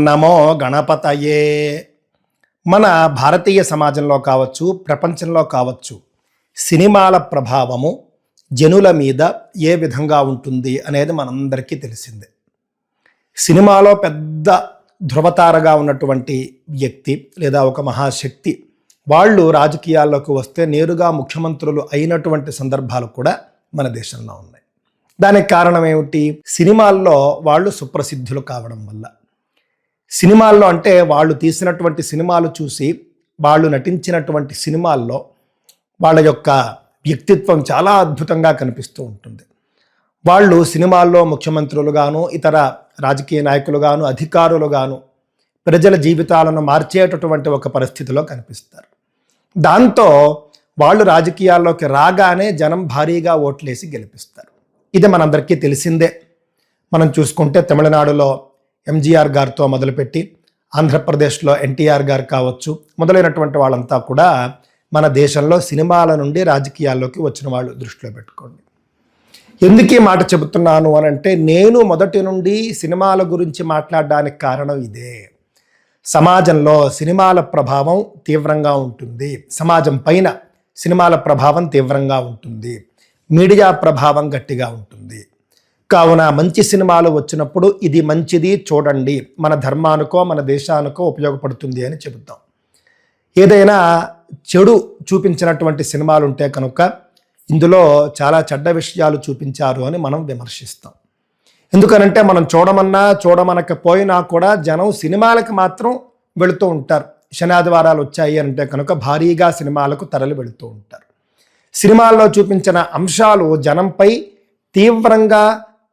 నమో గణపతయే. మన భారతీయ సమాజంలో కావచ్చు, ప్రపంచంలో కావచ్చు, సినిమాల ప్రభావము జనుల మీద ఏ విధంగా ఉంటుంది అనేది మనందరికీ తెలిసిందే. సినిమాలో పెద్ద ధృవతారగా ఉన్నటువంటి వ్యక్తి లేదా ఒక మహాశక్తి వాళ్ళు రాజకీయాల్లోకి వస్తే నేరుగా ముఖ్యమంత్రులు అయినటువంటి సందర్భాలు కూడా మన దేశంలో ఉన్నాయి. దానికి కారణం ఏమిటి? సినిమాల్లో వాళ్ళు సుప్రసిద్ధులు కావడం వల్ల. సినిమాల్లో అంటే వాళ్ళు తీసినటువంటి సినిమాలు చూసి వాళ్ళు నటించినటువంటి సినిమాల్లో వాళ్ళ యొక్క వ్యక్తిత్వం చాలా అద్భుతంగా కనిపిస్తూ ఉంటుంది. వాళ్ళు సినిమాల్లో ముఖ్యమంత్రులుగాను, ఇతర రాజకీయ నాయకులుగాను, అధికారులుగాను ప్రజల జీవితాలను మార్చేటటువంటి ఒక పరిస్థితిలో కనిపిస్తారు. దాంతో వాళ్ళు రాజకీయాల్లోకి రాగానే జనం భారీగా ఓట్లేసి గెలిపిస్తారు. ఇది మనందరికీ తెలిసిందే. మనం చూసుకుంటే తమిళనాడులో ఎంజీఆర్ గారితో మొదలుపెట్టి ఆంధ్రప్రదేశ్లో ఎన్టీఆర్ గారు కావచ్చు, మొదలైనటువంటి వాళ్ళంతా కూడా మన దేశంలో సినిమాల నుండి రాజకీయాల్లోకి వచ్చిన వాళ్ళు. దృష్టిలో పెట్టుకోండి. ఎందుకు ఈ మాట చెబుతున్నాను అని అంటే, నేను మొదటి నుండి సినిమాల గురించి మాట్లాడడానికి కారణం ఇదే. సమాజంలో సినిమాల ప్రభావం తీవ్రంగా ఉంటుంది. సమాజం పైన సినిమాల ప్రభావం తీవ్రంగా ఉంటుంది. మీడియా ప్రభావం గట్టిగా ఉంటుంది. కావున మంచి సినిమాలు వచ్చినప్పుడు ఇది మంచిది చూడండి, మన ధర్మానికో మన దేశానికో ఉపయోగపడుతుంది అని చెబుతాం. ఏదైనా చెడు చూపించినటువంటి సినిమాలు ఉంటే కనుక ఇందులో చాలా చెడ్డ విషయాలు చూపించారు అని మనం విమర్శిస్తాం. ఎందుకనంటే మనం చూడమనకపోయినా కూడా జనం సినిమాలకు మాత్రం వెళుతూ ఉంటారు. శనాదివారాలు వచ్చాయి అంటే కనుక భారీగా సినిమాలకు తరలి వెళుతూ ఉంటారు. సినిమాల్లో చూపించిన అంశాలు జనంపై తీవ్రంగా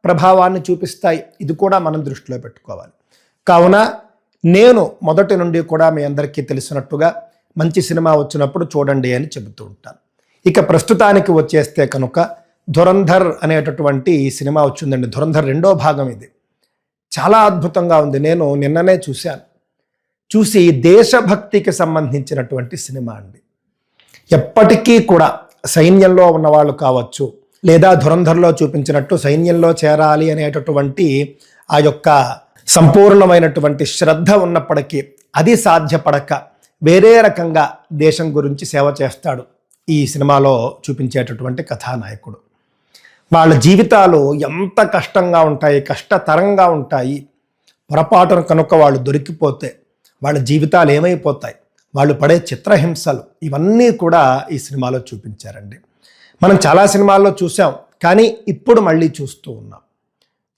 ప్రభావాన్ని చూపిస్తాయి. ఇది కూడా మనం దృష్టిలో పెట్టుకోవాలి. కావున నేను మొదటి నుండి కూడా మీ అందరికీ తెలిసినట్టుగా మంచి సినిమా వచ్చినప్పుడు చూడండి అని చెబుతూ ఉంటాను. ఇక ప్రస్తుతానికి వచ్చేస్తే కనుక ధురంధర్ అనేటటువంటి సినిమా వచ్చిందండి. ధురంధర్ 2వ భాగం ఇది. చాలా అద్భుతంగా ఉంది. నేను నిన్ననే చూసి దేశభక్తికి సంబంధించినటువంటి సినిమా అండి. ఎప్పటికీ కూడా సైన్యంలో ఉన్నవాళ్ళు కావచ్చు, లేదా ధురంధర్లో చూపించినట్టు సైన్యంలో చేరాలి అనేటటువంటి ఆ యొక్క సంపూర్ణమైనటువంటి శ్రద్ధ ఉన్నప్పటికీ అది సాధ్యపడక వేరే రకంగా దేశం గురించి సేవ చేస్తాడు ఈ సినిమాలో చూపించేటటువంటి కథానాయకుడు. వాళ్ళ జీవితాలు ఎంత కష్టంగా ఉంటాయి, కష్టతరంగా ఉంటాయి. పొరపాటున కనుక వాళ్ళు దొరికిపోతే వాళ్ళ జీవితాలు ఏమైపోతాయి, వాళ్ళు పడే చిత్రహింసలు, ఇవన్నీ కూడా ఈ సినిమాలో చూపించారండి. మనం చాలా సినిమాల్లో చూసాం, కానీ ఇప్పుడు మళ్ళీ చూస్తూ ఉన్నాం.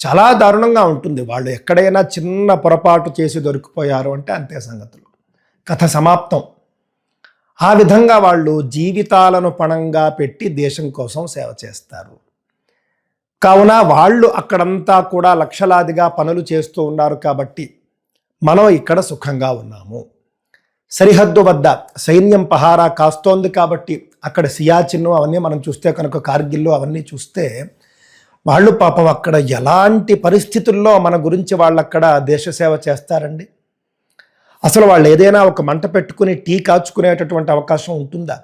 చాలా దారుణంగా ఉంటుంది. వాళ్ళు ఎక్కడైనా చిన్న పొరపాటు చేసి దొరికిపోయారు అంటే అంతే సంగతులు, కథ సమాప్తం. ఆ విధంగా వాళ్ళు జీవితాలను పణంగా పెట్టి దేశం కోసం సేవ చేస్తారు. కావున వాళ్ళు అక్కడంతా కూడా లక్షలాదిగా పనులు చేస్తూ ఉన్నారు కాబట్టి మనం ఇక్కడ సుఖంగా ఉన్నాము. సరిహద్దు వద్ద సైన్యం పహారా కాస్తోంది కాబట్టి అక్కడ సియాచిన్ అవన్నీ మనం చూస్తే కనుక, కార్గిల్లో అవన్నీ చూస్తే వాళ్ళు పాపం అక్కడ ఎలాంటి పరిస్థితుల్లో మన గురించి వాళ్ళు అక్కడ దేశ సేవ చేస్తారండి. అసలు వాళ్ళు ఏదైనా ఒక మంట పెట్టుకుని టీ కాచుకునేటటువంటి అవకాశం ఉంటుందా?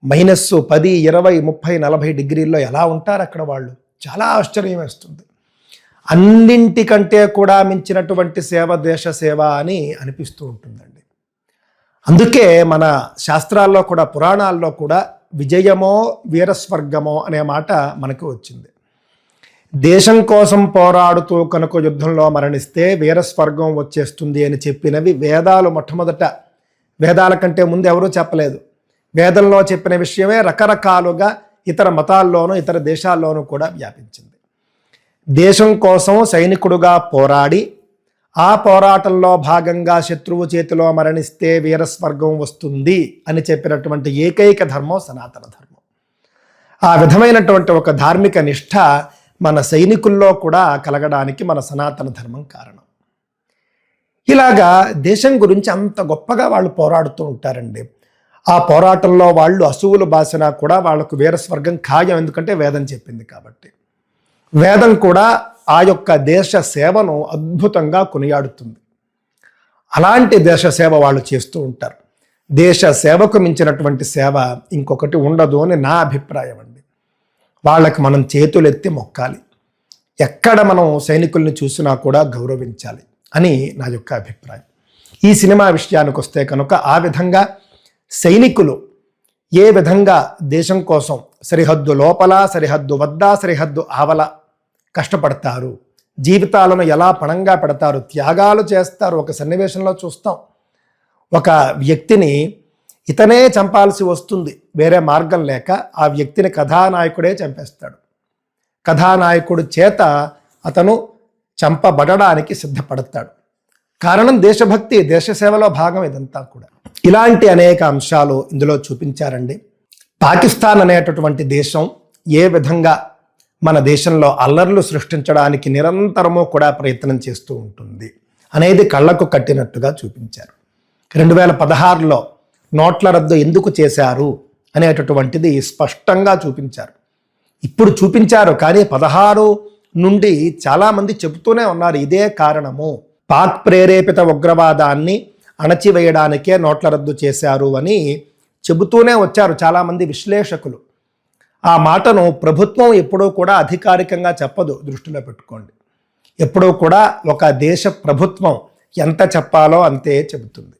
-10, 20, 30, 40 డిగ్రీల్లో ఎలా ఉంటారు అక్కడ వాళ్ళు? చాలా ఆశ్చర్యం వేస్తుంది. అన్నింటికంటే కూడా మించినటువంటి సేవ దేశ సేవ అని అనిపిస్తూ ఉంటుందండి. అందుకే మన శాస్త్రాల్లో కూడా, పురాణాల్లో కూడా విజయమో వీరస్వర్గమో అనే మాట మనకు వచ్చింది. దేశం కోసం పోరాడుతూ కనుక యుద్ధంలో మరణిస్తే వీరస్వర్గం వచ్చేస్తుంది అని చెప్పినవి వేదాలు. మొట్టమొదట వేదాల కంటే ముందు ఎవరూ చెప్పలేదు. వేదంలో చెప్పిన విషయమే రకరకాలుగా ఇతర మతాల్లోనూ ఇతర దేశాల్లోనూ కూడా వ్యాపించింది. దేశం కోసం సైనికుడుగా పోరాడి ఆ పోరాటంలో భాగంగా శత్రువు చేతిలో మరణిస్తే వీరస్వర్గం వస్తుంది అని చెప్పినటువంటి ఏకైక ధర్మం సనాతన ధర్మం. ఆ విధమైనటువంటి ఒక ధార్మిక నిష్ఠ మన సైనికుల్లో కూడా కలగడానికి మన సనాతన ధర్మం కారణం. ఇలాగా దేశం గురించి అంత గొప్పగా వాళ్ళు పోరాడుతూ ఉంటారండి. ఆ పోరాటంలో వాళ్ళు అసువులు బాసినా కూడా వాళ్ళకు వీరస్వర్గం ఖాయం. ఎందుకంటే వేదం చెప్పింది కాబట్టి. వేదం కూడా ఆ యొక్క దేశ సేవను అద్భుతంగా కొనియాడుతుంది. అలాంటి దేశ సేవ వాళ్ళు చేస్తూ ఉంటారు. దేశ సేవకు మించినటువంటి సేవ ఇంకొకటి ఉండదు అని నా అభిప్రాయం అండి. వాళ్ళకి మనం చేతులెత్తి మొక్కాలి. ఎక్కడ మనం సైనికుల్ని చూసినా కూడా గౌరవించాలి. అని నా యొక్క అభిప్రాయం. ఈ సినిమా విషయానికి వస్తే కనుక ఆ విధంగా సైనికులు ఏ విధంగా దేశం కోసం సరిహద్దు లోపల, సరిహద్దు వద్ద, సరిహద్దు ఆవల కష్టపడతారు, జీవితాలను ఎలా పణంగా పెడతారు, త్యాగాలు చేస్తారు. ఒక సన్నివేశంలో చూస్తాం, ఒక వ్యక్తిని ఇతనే చంపాల్సి వస్తుంది, వేరే మార్గం లేక ఆ వ్యక్తిని కథానాయకుడే చంపేస్తాడు. కథానాయకుడు చేత అతను చంపబడడానికి సిద్ధపడతాడు. కారణం దేశభక్తి, దేశసేవలో భాగం ఇదంతా కూడా. ఇలాంటి అనేక అంశాలు ఇందులో చూపించారండి. పాకిస్తాన్ అనేటటువంటి దేశం ఏ విధంగా మన దేశంలో అల్లర్లు సృష్టించడానికి నిరంతరము కూడా ప్రయత్నం చేస్తూ ఉంటుంది అనేది కళ్ళకు కట్టినట్టుగా చూపించారు. 2016లో నోట్ల రద్దు ఎందుకు చేశారు అనేటటువంటిది స్పష్టంగా చూపించారు. ఇప్పుడు చూపించారు, కానీ 16 నుండి చాలామంది చెబుతూనే ఉన్నారు ఇదే కారణము, పాక్ ప్రేరేపిత ఉగ్రవాదాన్ని అణచివేయడానికే నోట్ల రద్దు చేశారు అని చెబుతూనే వచ్చారు చాలామంది విశ్లేషకులు. ఆ మాటను ప్రభుత్వం ఎప్పుడూ కూడా అధికారికంగా చెప్పదు, దృష్టిలో పెట్టుకోండి. ఎప్పుడూ కూడా ఒక దేశ ప్రభుత్వం ఎంత చెప్పాలో అంతే చెబుతుంది,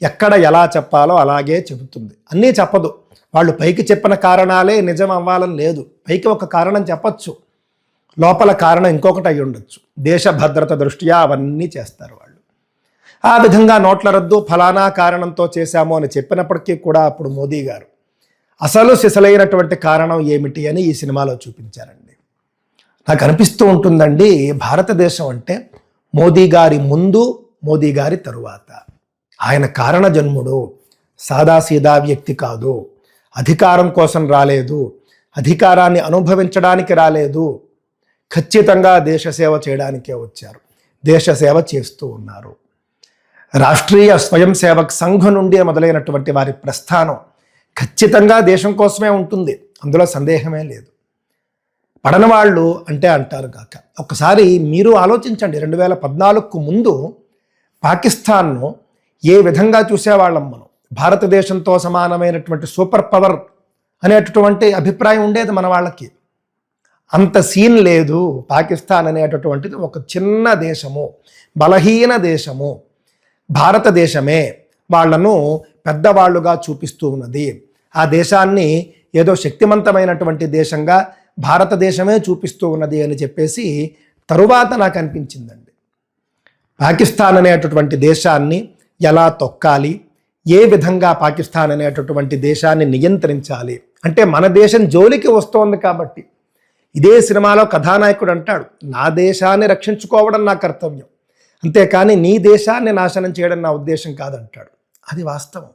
ఎక్కడ ఎలా చెప్పాలో అలాగే చెబుతుంది, అన్నీ చెప్పదు. వాళ్ళు పైకి చెప్పిన కారణాలే నిజం అవ్వాలని లేదు. పైకి ఒక కారణం చెప్పచ్చు, లోపల కారణం ఇంకొకటి అయి ఉండొచ్చు. దేశ భద్రత దృష్ట్యా అవన్నీ చేస్తారు వాళ్ళు. ఆ విధంగా నోట్ల రద్దు ఫలానా కారణంతో చేశాము అని చెప్పినప్పటికీ కూడా అప్పుడు మోదీ గారు అసలు సిసలైనటువంటి కారణం ఏమిటి అని ఈ సినిమాలో చూపించారండి. నాకు అనిపిస్తూ ఉంటుందండి, భారతదేశం అంటే మోదీ గారి ముందు, మోదీ గారి తరువాత. ఆయన కారణ జన్ముడు, సాదాసీదా వ్యక్తి కాదు. అధికారం కోసం రాలేదు, అధికారాన్ని అనుభవించడానికి రాలేదు, ఖచ్చితంగా దేశసేవ చేయడానికే వచ్చారు. దేశసేవ చేస్తూ ఉన్నారు. రాష్ట్రీయ స్వయం సేవక్ సంఘ్ నుండి మొదలైనటువంటి వారి ప్రస్థానం ఖచ్చితంగా దేశం కోసమే ఉంటుంది, అందులో సందేహమే లేదు. పడని వాళ్ళు అంటే అంటారు కాక, ఒకసారి మీరు ఆలోచించండి, 2014కు ముందు పాకిస్తాన్ను ఏ విధంగా చూసేవాళ్ళం మనం. భారతదేశంతో సమానమైనటువంటి సూపర్ పవర్ అనేటటువంటి అభిప్రాయం ఉండేది మన వాళ్ళకి. అంత సీన్ లేదు. పాకిస్తాన్ అనేటటువంటిది ఒక చిన్న దేశము, బలహీన దేశము. భారతదేశమే వాళ్లను పెద్దవాళ్లుగా చూపిస్తూ ఉన్నది. ఆ దేశాన్ని ఏదో శక్తివంతమైనటువంటి దేశంగా భారతదేశమే చూపిస్తూ ఉన్నది అని చెప్పేసి తరువాత నాకు అనిపించిందండి. పాకిస్తాన్ అనేటటువంటి దేశాన్ని ఎలా తొక్కాలి, ఏ విధంగా పాకిస్తాన్ అనేటటువంటి దేశాన్ని నియంత్రించాలి అంటే మన దేశం జోలికి వస్తోంది కాబట్టి. ఇదే సినిమాలో కథానాయకుడు అంటాడు, నా దేశాన్ని రక్షించుకోవడం నా కర్తవ్యం, అంతేకాని నీ దేశాన్ని నాశనం చేయడం నా ఉద్దేశం కాదంటాడు. అది వాస్తవం.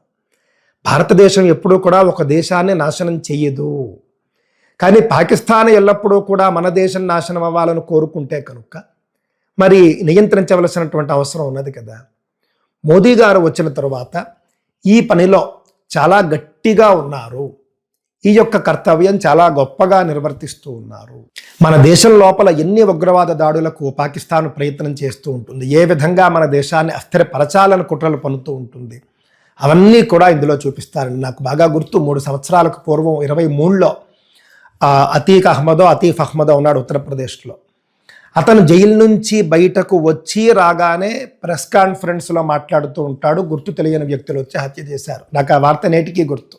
భారతదేశం ఎప్పుడూ కూడా ఒక దేశాన్ని నాశనం చెయ్యదు. కానీ పాకిస్తాన్ ఎల్లప్పుడూ కూడా మన దేశం నాశనం అవ్వాలని కోరుకుంటే కనుక మరి నియంత్రించవలసినటువంటి అవసరం ఉన్నది కదా. మోదీ గారు వచ్చిన తరువాత ఈ పనిలో చాలా గట్టిగా ఉన్నారు. ఈ యొక్క కర్తవ్యం చాలా గొప్పగా నిర్వర్తిస్తూ ఉన్నారు. మన దేశం లోపల ఎన్ని ఉగ్రవాద దాడులకు పాకిస్తాన్ ప్రయత్నం చేస్తూ ఉంటుంది, ఏ విధంగా మన దేశాన్ని అస్థిరపరచాలని కుట్రలు పన్నుతూ ఉంటుంది, అవన్నీ కూడా ఇందులో చూపిస్తారండి. నాకు బాగా గుర్తు, 3 సంవత్సరాలకు పూర్వం 2023లో అతీఫ్ అహ్మదో ఉన్నాడు ఉత్తరప్రదేశ్లో. అతను జైలు నుంచి బయటకు వచ్చి రాగానే ప్రెస్ కాన్ఫరెన్స్లో మాట్లాడుతూ ఉంటాడు. గుర్తు తెలియని వ్యక్తులు వచ్చి హత్య చేశారు. నాకు ఆ వార్త నేటికీ గుర్తు.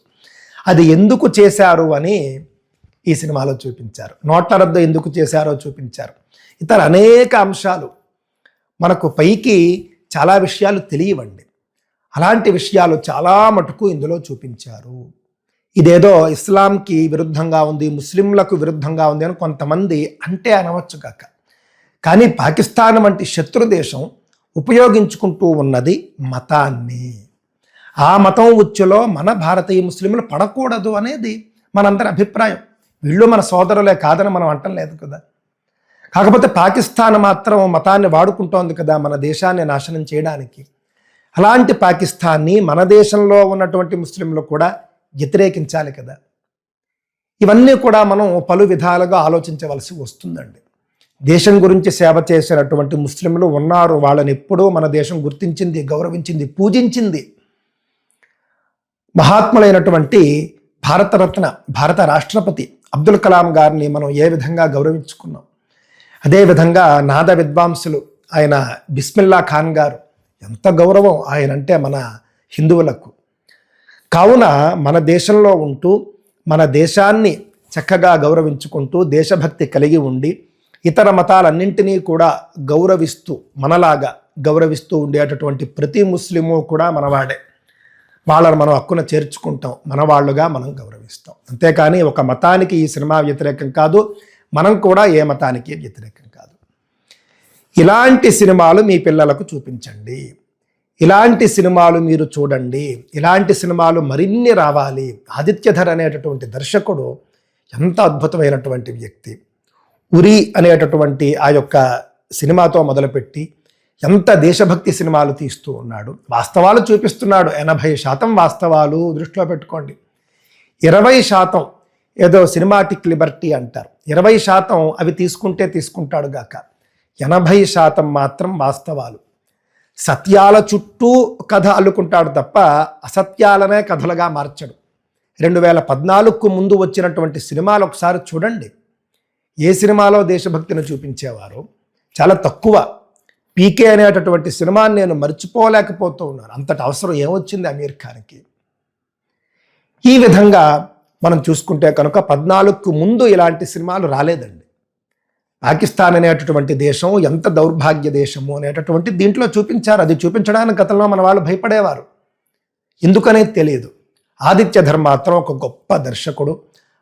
అది ఎందుకు చేశారు అని ఈ సినిమాలో చూపించారు. నోట్ల రద్దు ఎందుకు చేశారో చూపించారు. ఇతర అనేక అంశాలు మనకు పైకి చాలా విషయాలు తెలియవండి. అలాంటి విషయాలు చాలా మటుకు ఇందులో చూపించారు. ఇదేదో ఇస్లాంకి విరుద్ధంగా ఉంది, ముస్లింలకు విరుద్ధంగా ఉంది అని కొంతమంది అంటే అనవచ్చు కాక, కానీ పాకిస్తాన్ వంటి శత్రు దేశం ఉపయోగించుకుంటూ ఉన్నది మతాన్ని. ఆ మతం ఉచ్చులో మన భారతీయ ముస్లింలు పడకూడదు అనేది మనందరి అభిప్రాయం. వీళ్ళు మన సోదరులే కాదని మనం అంటం లేదు కదా. కాకపోతే పాకిస్తాన్ మాత్రం మతాన్ని వాడుకుంటోంది కదా మన దేశాన్ని నాశనం చేయడానికి. అలాంటి పాకిస్తాన్ని మన దేశంలో ఉన్నటువంటి ముస్లింలు కూడా వ్యతిరేకించాలి కదా. ఇవన్నీ కూడా మనం పలు విధాలుగా ఆలోచించవలసి వస్తుందండి. దేశం గురించి సేవ చేసినటువంటి ముస్లింలు ఉన్నారు. వాళ్ళని ఎప్పుడూ మన దేశం గుర్తించింది, గౌరవించింది, పూజించింది. మహాత్ములైనటువంటి భారతరత్న, భారత రాష్ట్రపతి అబ్దుల్ కలాం గారిని మనం ఏ విధంగా గౌరవించుకున్నాం, అదేవిధంగా నాద విద్వాంసులు ఆయన బిస్మిల్లా ఖాన్ గారు, ఎంత గౌరవం ఆయన అంటే మన హిందువులకు. కావున మన దేశంలో ఉంటూ మన దేశాన్ని చక్కగా గౌరవించుకుంటూ దేశభక్తి కలిగి ఉండి ఇతర మతాలన్నింటినీ కూడా గౌరవిస్తూ మనలాగా గౌరవిస్తూ ఉండేటటువంటి ప్రతి ముస్లిము కూడా మనవాడే. వాళ్ళని మనం హక్కున చేర్చుకుంటాం, మనవాళ్ళుగా మనం గౌరవిస్తాం. అంతేకాని ఒక మతానికి ఈ సినిమా వ్యతిరేకం కాదు, మనం కూడా ఏ మతానికి వ్యతిరేకం కాదు. ఇలాంటి సినిమాలు మీ పిల్లలకు చూపించండి, ఇలాంటి సినిమాలు మీరు చూడండి, ఇలాంటి సినిమాలు మరిన్ని రావాలి. ఆదిత్యధర్ అనేటటువంటి దర్శకుడు ఎంత అద్భుతమైనటువంటి వ్యక్తి. ఉరి అనేటటువంటి ఆ యొక్క సినిమాతో మొదలుపెట్టి ఎంత దేశభక్తి సినిమాలు తీస్తూ ఉన్నాడు. వాస్తవాలు చూపిస్తున్నాడు. 80% వాస్తవాలు దృష్టిలో పెట్టుకోండి. 20% ఏదో సినిమాటిక్ లిబర్టీ అంటారు. 20% అవి తీసుకుంటే తీసుకుంటాడు గాక, 80% మాత్రం వాస్తవాలు. సత్యాల చుట్టూ కథ అల్లుకుంటాడు తప్ప అసత్యాలనే కథలుగా మార్చడు. 2014కు ముందు వచ్చినటువంటి సినిమాలు ఒకసారి చూడండి. ఏ సినిమాలో దేశభక్తిని చూపించేవారో చాలా తక్కువ. పీకే అనేటటువంటి సినిమాని నేను మర్చిపోలేకపోతూ ఉన్నాను. అంతటి అవసరం ఏమొచ్చింది అమీర్ ఖాన్కి? ఈ విధంగా మనం చూసుకుంటే కనుక 14కు ముందు ఇలాంటి సినిమాలు రాలేదండి. పాకిస్తాన్ అనేటటువంటి దేశం ఎంత దౌర్భాగ్య దేశము అనేటటువంటి దీంట్లో చూపించారు. అది చూపించడానికి గతంలో మన వాళ్ళు భయపడేవారు, ఎందుకనేది తెలియదు. ఆదిత్యధర్ మాత్రం ఒక గొప్ప దర్శకుడు,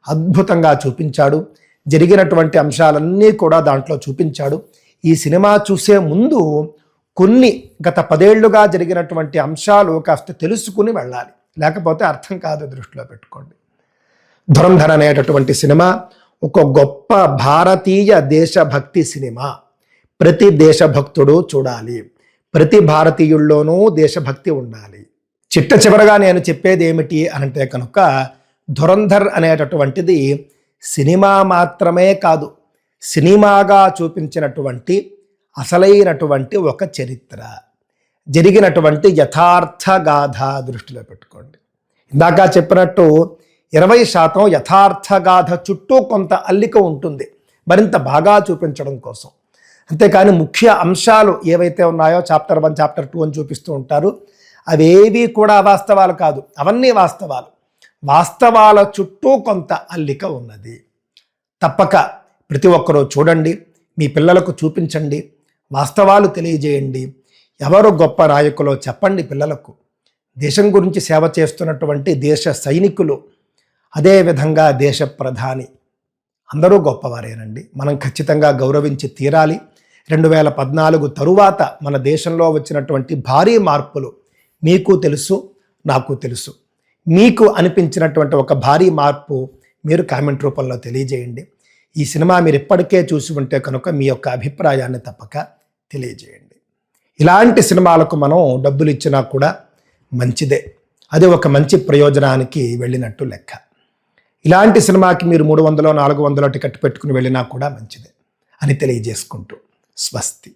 అద్భుతంగా చూపించాడు. జరిగినటువంటి అంశాలన్నీ కూడా దాంట్లో చూపించాడు. ఈ సినిమా చూసే ముందు కొన్ని గత 10 ఏళ్లుగా జరిగినటువంటి అంశాలు కాస్త తెలుసుకుని వెళ్ళాలి, లేకపోతే అర్థం కాదు. దృష్టిలో పెట్టుకోండి. ధురంధర్ అనేటటువంటి సినిమా ఒక గొప్ప భారతీయ దేశభక్తి సినిమా. ప్రతి దేశభక్తుడు చూడాలి, ప్రతి భారతీయుల్లోనూ దేశభక్తి ఉండాలి. చిట్ట చివరగా నేను చెప్పేది ఏమిటి అనంటే కనుక, ధురంధర్ అనేటటువంటిది సినిమా మాత్రమే కాదు, సినిమాగా చూపించినటువంటి అసలైనటువంటి ఒక చరిత్ర, జరిగినటువంటి యథార్థ గాథ. దృష్టిలో పెట్టుకోండి. ఇందాక చెప్పినట్టు 20% యథార్థ గాథ చుట్టూ కొంత అల్లిక ఉంటుంది, మరింత బాగా చూపించడం కోసం. అంతేకాని ముఖ్య అంశాలు ఏవైతే ఉన్నాయో చాప్టర్ 1, చాప్టర్ 2 అని చూపిస్తూ ఉంటారు. అవేవి కూడా వాస్తవాలు కాదు, అవన్నీ వాస్తవాలు. వాస్తవాల చుట్టూ కొంత అల్లిక ఉన్నది. తప్పక ప్రతి ఒక్కరూ చూడండి, మీ పిల్లలకు చూపించండి, వాస్తవాలు తెలియజేయండి. ఎవరు గొప్ప నాయకులో చెప్పండి పిల్లలకు. దేశం గురించి సేవ చేస్తున్నటువంటి దేశ సైనికులు, అదేవిధంగా దేశ ప్రధాని, అందరూ గొప్పవారేనండి. మనం ఖచ్చితంగా గౌరవించి తీరాలి. 2014 తరువాత మన దేశంలో వచ్చినటువంటి భారీ మార్పులు మీకు తెలుసు, నాకు తెలుసు. మీకు అనిపించినటువంటి ఒక భారీ మార్పు మీరు కామెంట్ రూపంలో తెలియజేయండి. ఈ సినిమా మీరు ఇప్పటికే చూసి ఉంటే కనుక మీ యొక్క అభిప్రాయాన్ని తప్పక తెలియజేయండి. ఇలాంటి సినిమాలకు మనం డబ్బులు ఇచ్చినా కూడా మంచిదే, అది ఒక మంచి ప్రయోజనానికి వెళ్ళినట్టు లెక్క. ఇలాంటి సినిమాకి మీరు 300, 400 టికెట్ పెట్టుకుని వెళ్ళినా కూడా మంచిదే అని తెలియజేసుకుంటూ స్వస్తి.